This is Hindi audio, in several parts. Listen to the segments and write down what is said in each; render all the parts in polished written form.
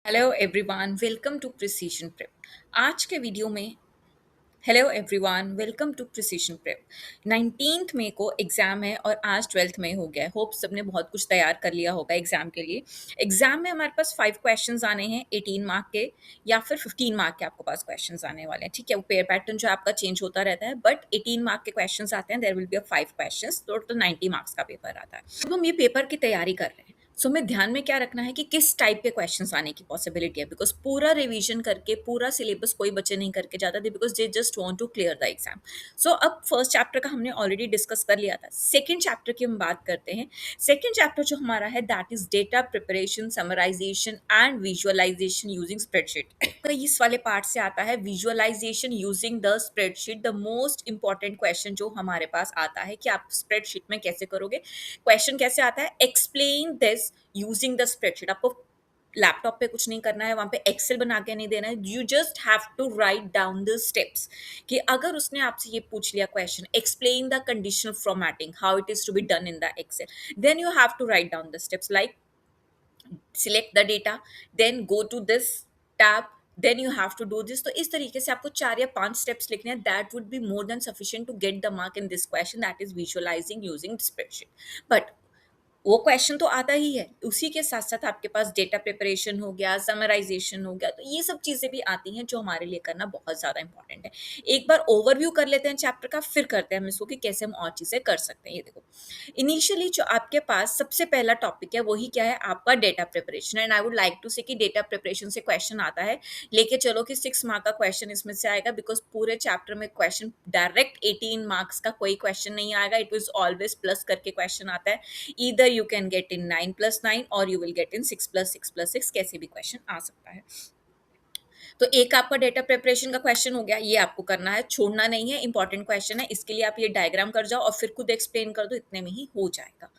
Hello everyone welcome to precision prep. आज के वीडियो में hello everyone welcome to precision prep. 19th मई को एग्ज़ाम है और आज 12th मई हो गया है। होप सबने बहुत कुछ तैयार कर लिया होगा एग्ज़ाम के लिए। एग्ज़ाम में हमारे पास 5 क्वेश्चंस आने हैं 18 मार्क के या फिर 15 मार्क के आपके पास क्वेश्चंस आने वाले हैं। ठीक है, वो पेयर पैटर्न जो आपका चेंज होता रहता है, बट 18 मार्क के क्वेश्चंस आते हैं। There will be a 5 questions, total 90 marks का पेपर आता है। जब हम ये पेपर की तैयारी कर रहे हैं सो हमें ध्यान में क्या रखना है कि किस टाइप के क्वेश्चंस आने की पॉसिबिलिटी है, बिकॉज पूरा रिवीजन करके पूरा सिलेबस कोई बच्चे नहीं करके जाता थे, because they just want to clear the exam. So अब फर्स्ट चैप्टर का हमने ऑलरेडी डिस्कस कर लिया था। सेकंड चैप्टर की हम बात करते हैं। सेकंड चैप्टर जो हमारा है that is data preparation, summarization and visualization using spreadsheet. तो इस वाले पार्ट से आता है visualization using the spreadsheet. The most important question जो हमारे पास आता है कि आप स्प्रेडशीट में कैसे करोगे। क्वेश्चन कैसे आता है, explain this using the spreadsheet. आपको लैपटॉप पे कुछ नहीं करना है, वहां पे एक्सेल बना के नहीं देना है, you just have to write down the steps. कि अगर उसने आपसे ये पूछ लिया question, explain the conditional formatting how it is to be done in the Excel, then you have to write down the steps like select the data, then go to this tab, then you have to do this। तो इस तरीके से आपको 4 या 5 स्टेप्स लिखने हैं। That would be more than sufficient to get the mark in this question, that is visualizing using spreadsheet. But वो क्वेश्चन तो आता ही है, उसी के साथ साथ आपके पास डेटा प्रिपरेशन हो गया, समराइजेशन हो गया, तो ये सब चीज़ें भी आती हैं जो हमारे लिए करना बहुत ज़्यादा इंपॉर्टेंट है। एक बार ओवरव्यू कर लेते हैं चैप्टर का, फिर करते हैं हम इसको कि कैसे हम और चीज़ें कर सकते हैं। ये देखो, इनिशियली जो आपके पास सबसे पहला टॉपिक है वही क्या है, आपका data preparation. And I would like to say कि डेटा प्रिपरेशन से क्वेश्चन आता है, लेके चलो कि 6 मार्क का क्वेश्चन इसमें से आएगा, बिकॉज पूरे चैप्टर में क्वेश्चन डायरेक्ट 18 मार्क्स का कोई क्वेश्चन नहीं आएगा। इट विज ऑलवेज प्लस करके क्वेश्चन आता है। Either you can get in 9+9 और यू विल गेट इन 6+6+6, कैसे भी क्वेश्चन आ सकता है। तो एक आपका डेटा प्रिपरेशन का क्वेश्चन हो गया, ये आपको करना है, छोड़ना नहीं है, इंपॉर्टेंट क्वेश्चन है, इसके लिए आप ये डायग्राम कर जाओ और फिर खुद एक्सप्लेन कर दो, इतने में ही हो जाएगा।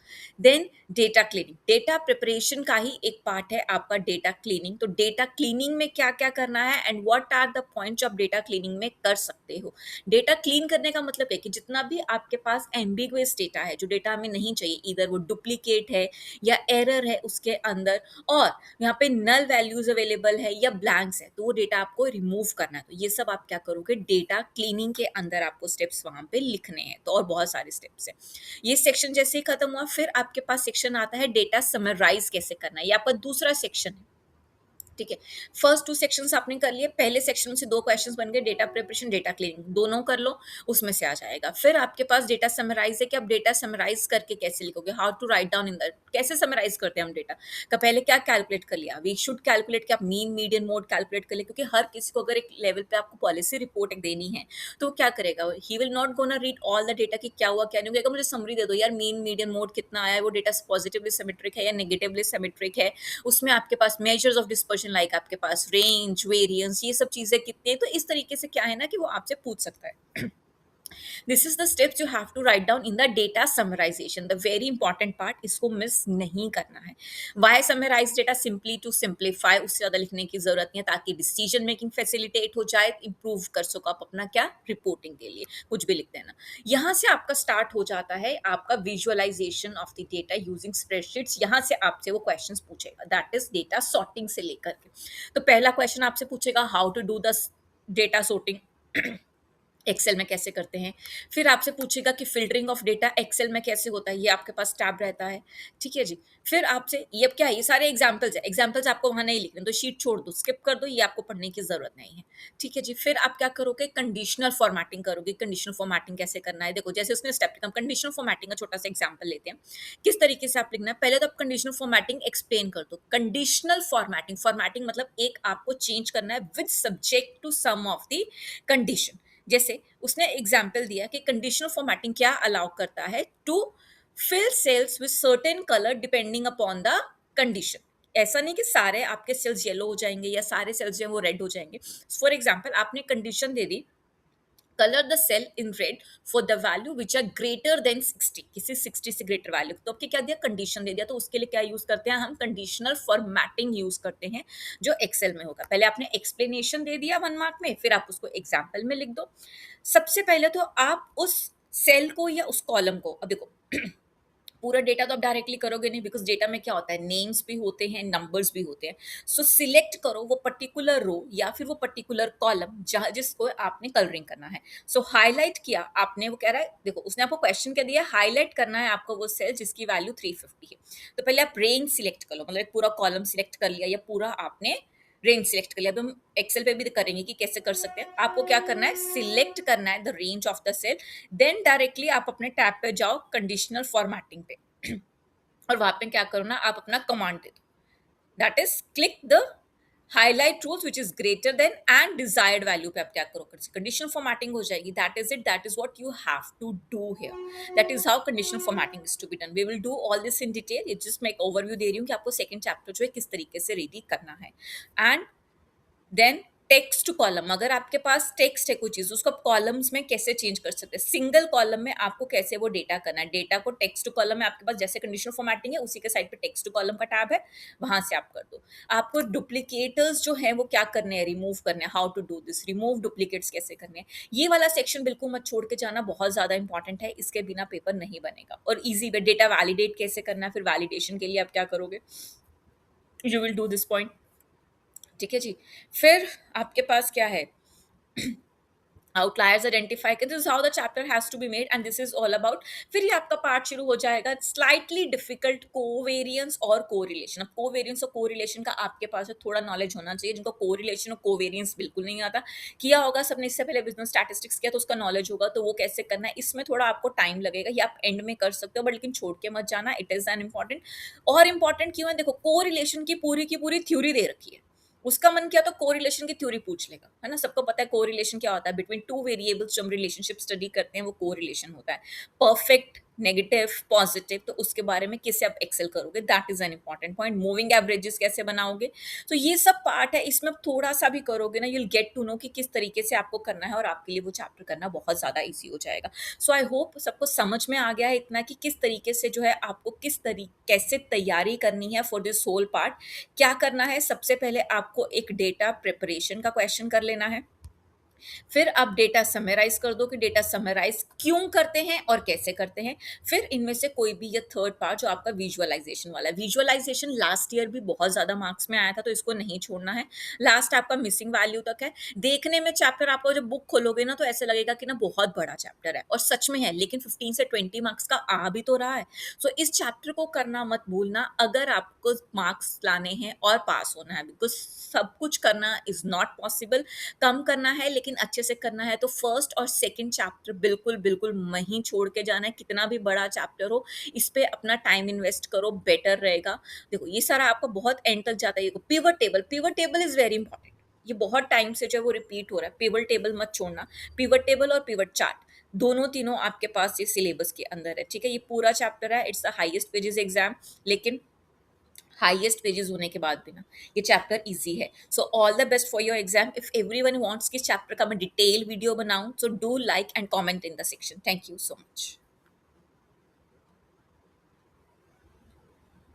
Then data cleaning, data preparation का ही एक पार्ट है आपका डेटा क्लीनिंग। तो डेटा क्लीनिंग में क्या क्या करना है and what are the points आप डेटा क्लीनिंग में कर सकते हो। डेटा क्लीन करने का मतलब है कि जितना भी आपके पास एम्बिगुअस डेटा है, जो डेटा हमें नहीं चाहिए, इधर वो डुप्लीकेट है या एरर है उसके अंदर, और यहाँ पे नल वैल्यूज अवेलेबल है या ब्लैंक्स है, तो वो डेटा आपको रिमूव करना है। तो ये सब आप क्या करोगे, डेटा क्लीनिंग के अंदर आपको स्टेप्स वहां पे लिखने हैं। तो और बहुत सारे स्टेप्स हैं। ये सेक्शन जैसे ही खत्म हुआ, फिर आपके पास सेक्शन आता है डेटा समराइज कैसे करना है। ये आपका दूसरा सेक्शन है। ठीक है, फर्स्ट 2 सेक्शंस आपने कर लिए। पहले सेक्शन से 2 क्वेश्चंस बन गए, डेटा प्रिपरेशन, डेटा क्लीनिंग, दोनों कर लो, उसमें से आ जाएगा। फिर आपके पास डेटा समराइज है कि आप डेटा समराइज करके कैसे लिखोगे, how to write down in the, कैसे समराइज करते हैं हम डेटा का। पहले क्या कैलकुलेट कर लिया, वी शुड कैलकुलेट कि आप मीन मीडियन मोड कैलकुलेट कर ले, क्योंकि हर किसी को अगर एक लेवल पे आपको पॉलिसी रिपोर्ट देनी है तो क्या करेगा, he will not gonna read all the data कि क्या हुआ क्या नहीं हुआ, मुझे समरी दे दो यार, मीन मीडियन मोड कितना आया है, वो डेटा पॉजिटिवली सिमेट्रिक है या नेगेटिवली सिमेट्रिक है, उसमें आपके पास मेजर्स ऑफ डिस्पर्शन लाइक आपके पास रेंज, वेरिएंस, ये सब चीजें कितनी है। तो इस तरीके से क्या है ना कि वो आपसे पूछ सकता है। This is the steps you have to write down in the data summarization, the very important part, इसको मिस नहीं करना है। Why summarize data, simply to simplify, उससे ज्यादा लिखने की जरूरत नहीं है, ताकि डिसीजन मेकिंग फैसिलिटेट हो जाए, इंप्रूव कर सको आप अपना क्या रिपोर्टिंग के लिए, कुछ भी लिख देना। यहाँ से आपका स्टार्ट हो जाता है आपका visualization of the data using spreadsheets. यहाँ से आपसे वो क्वेश्चंस पूछेगा, दैट इज डेटा सॉर्टिंग से लेकर के। तो पहला क्वेश्चन आपसे पूछेगा how to do the data sorting, Excel में कैसे करते हैं। फिर आपसे पूछेगा कि फिल्टरिंग ऑफ डेटा एक्सेल में कैसे होता है, ये आपके पास टैब रहता है। ठीक है जी। फिर आपसे ये अब क्या है, ये सारे एग्जांपल्स है, एग्जांपल्स आपको वहां नहीं लिखने, तो शीट छोड़ दो, स्किप कर दो, ये आपको पढ़ने की जरूरत नहीं है। ठीक है जी। फिर आप क्या करोगे, कंडीशनल फॉर्मेटिंग करोगे। कंडीशनल फॉर्मेटिंग कैसे करना है, देखो जैसे उसने स्टेप लिखा, कंडीशनल फॉर्मेटिंग का छोटा सा एग्जाम्पल लेते हैं, किस तरीके से आप लिखना है। पहले तो आप कंडीशनल फॉर्मेटिंग एक्सप्लेन कर दो। कंडीशनल फॉर्मेटिंग, फॉर्मेटिंग मतलब एक आपको चेंज करना है with subject to some of the condition. जैसे उसने एग्जाम्पल दिया कि कंडीशनल फॉर्मेटिंग क्या अलाउ करता है, to fill cells with certain colour depending upon the condition. ऐसा नहीं कि सारे आपके सेल्स येलो हो जाएंगे या सारे सेल्स जो है वो रेड हो जाएंगे। फॉर एग्जाम्पल आपने कंडीशन दे दी, colour the cell in red for the value which are greater than 60, किसी 60 से ग्रेटर वैल्यू। तो आपके क्या दिया, कंडीशन दे दिया, तो उसके लिए क्या यूज करते हैं हम, कंडीशनल फॉर्मेटिंग यूज करते हैं, जो एक्सेल में होगा। पहले आपने एक्सप्लेनेशन दे दिया 1 मार्क में, फिर आप उसको एग्जाम्पल में लिख दो। सबसे पहले तो आप उस सेल को या उस कॉलम को, अब देखो पूरा डेटा तो आप डायरेक्टली करोगे नहीं, बिकॉज डेटा में क्या होता है, नेम्स भी होते हैं, नंबर्स भी होते हैं। सो सिलेक्ट करो वो पर्टिकुलर रो या फिर वो पर्टिकुलर कॉलम जहाँ जिसको आपने कलरिंग करना है। सो हाईलाइट किया आपने, वो कह रहा है देखो उसने आपको क्वेश्चन क्या दिया, हाईलाइट करना है आपको वो सेल जिसकी वैल्यू 350 है। तो पहले आप रेंज सिलेक्ट कर लो, मतलब एक पूरा कॉलम सिलेक्ट कर लिया या पूरा आपने रेंज सिलेक्ट कर लिया। अब हम एक्सेल पे भी करेंगे कि कैसे कर सकते हैं। आपको क्या करना है, सिलेक्ट करना है the range of the cell, then directly आप अपने टैब पे जाओ कंडीशनल फॉर्मेटिंग पे और वहां पे क्या करो ना, आप अपना कमांड दे दो, that is click the highlight rules which is greater than and desired value पे आप क्या करो, कंडीशनल फॉर्मेटिंग हो जाएगी। That is it, that is what you have to do here, that is how conditional formatting is to be done. We will do all this in detail, ये जस्ट मैं एक ओवरव्यू दे रही हूँ कि आपको सेकंड चैप्टर जो है किस तरीके से रेडी करना है। And then text to column, अगर आपके पास टेक्स्ट है कोई चीज, उसको आप कॉलम्स में कैसे चेंज कर सकते हैं, सिंगल कॉलम में आपको कैसे वो डेटा करना है। डेटा को टेक्स्ट टू कॉलम में आपके पास जैसे कंडीशनल फॉर्मेटिंग है उसी के साइड पे टेक्स्ट टू कॉलम का टैब है, वहां से आप कर दो। आपको डुप्लीकेटर्स जो है वो क्या करने हैं, रिमूव करने हैं। How to do this, remove duplicates कैसे करने हैं, ये वाला सेक्शन बिल्कुल मत छोड़ के जाना, बहुत ज्यादा इंपॉर्टेंट है, इसके बिना पेपर नहीं बनेगा। और इजी वे डेटा वैलिडेट कैसे करना है, फिर वैलिडेशन के लिए आप क्या करोगे, you will do this point. ठीक है जी। फिर आपके पास क्या है, आउटलायर्स आइडेंटिफाई कर, this is how the chapter has to be made and this is all about. फिर ये आपका पार्ट शुरू हो जाएगा स्लाइटली डिफिकल्ट कोवेरियंस और कोरिलेशन। अब कोवेरियंस और कोरिलेशन का आपके पास थोड़ा नॉलेज होना चाहिए, जिनको कोरिलेशन और कोवेरियंस बिल्कुल नहीं आता, किया होगा सबने इससे पहले बिजनेस स्टैटिस्टिक्स किया तो उसका नॉलेज होगा, तो वो कैसे करना है, इसमें थोड़ा आपको टाइम लगेगा, ये आप एंड में कर सकते हो, बट लेकिन छोड़ के मत जाना, इट इज एन इंपॉर्टेंट। और इंपॉर्टेंट क्यों है, देखो कोरिलेशन की पूरी थ्योरी दे रखी है, उसका मन किया तो कोरिलेशन की थ्योरी पूछ लेगा, है ना। सबको पता है कोरिलेशन क्या होता है, बिटवीन टू वेरिएबल्स जो हम रिलेशनशिप स्टडी करते हैं वो कोरिलेशन होता है, परफेक्ट, नेगेटिव, पॉजिटिव। तो उसके बारे में कैसे आप एक्सेल करोगे, that is an important point. Moving averages कैसे बनाओगे, तो ये सब पार्ट है, इसमें थोड़ा सा भी करोगे ना, यूल गेट टू नो कि किस तरीके से आपको करना है, और आपके लिए वो चैप्टर करना बहुत ज्यादा ईजी हो जाएगा। सो आई होप सबको समझ में आ गया है इतना कि किस तरीके से जो है आपको किस तरीके कैसे तैयारी करनी है फॉर दिस होल पार्ट। क्या करना है, सबसे पहले आपको एक डेटा प्रिपरेशन का क्वेश्चन कर लेना है, फिर आप डेटा समराइज कर दो कि डेटा समराइज क्यों करते हैं और कैसे करते हैं। फिर इनमें से कोई भी ये थर्ड पार्ट जो आपका विजुअलाइजेशन वाला है, विजुअलाइजेशन लास्ट ईयर भी बहुत ज्यादा मार्क्स में आया था, तो इसको नहीं छोड़ना है, लास्ट आपका मिसिंग वैल्यू तक है। देखने में चैप्टर आपको जब बुक खोलोगे ना तो ऐसे लगेगा कि ना बहुत बड़ा चैप्टर है, और सच में है, लेकिन 15 से 20 मार्क्स का आ भी तो रहा है। सो इस चैप्टर को करना मत भूलना अगर आपको मार्क्स लाने हैं और पास होना है, बिकॉज सब कुछ करना इज नॉट पॉसिबल, कम करना है लेकिन अच्छे से करना है। तो फर्स्ट और सेकंड चैप्टर बिल्कुल बिल्कुल नहीं छोड़ के जाना है, कितना भी बड़ा चैप्टर हो, इस पे अपना टाइम इन्वेस्ट करो, बेटर रहेगा। देखो ये सारा आपका बहुत एंड तक जाता है। Pivot table is very important, ये बहुत टाइम से जो है वो रिपीट हो रहा है, पिवट टेबल मत छोड़ना। पिवट टेबल और पिवट चार्ट दोनों तीनों आपके पास ये सिलेबस के अंदर है, ठीक है। ये पूरा चैप्टर है, it's the highest pages exam, लेकिन हाईएस्ट पेजेस होने के बाद भी ना ये चैप्टर इजी है। So all the best for your exam. If everyone wants कि चैप्टर का मैं डिटेल वीडियो बनाऊं, so do like and comment in the section. Thank you so much.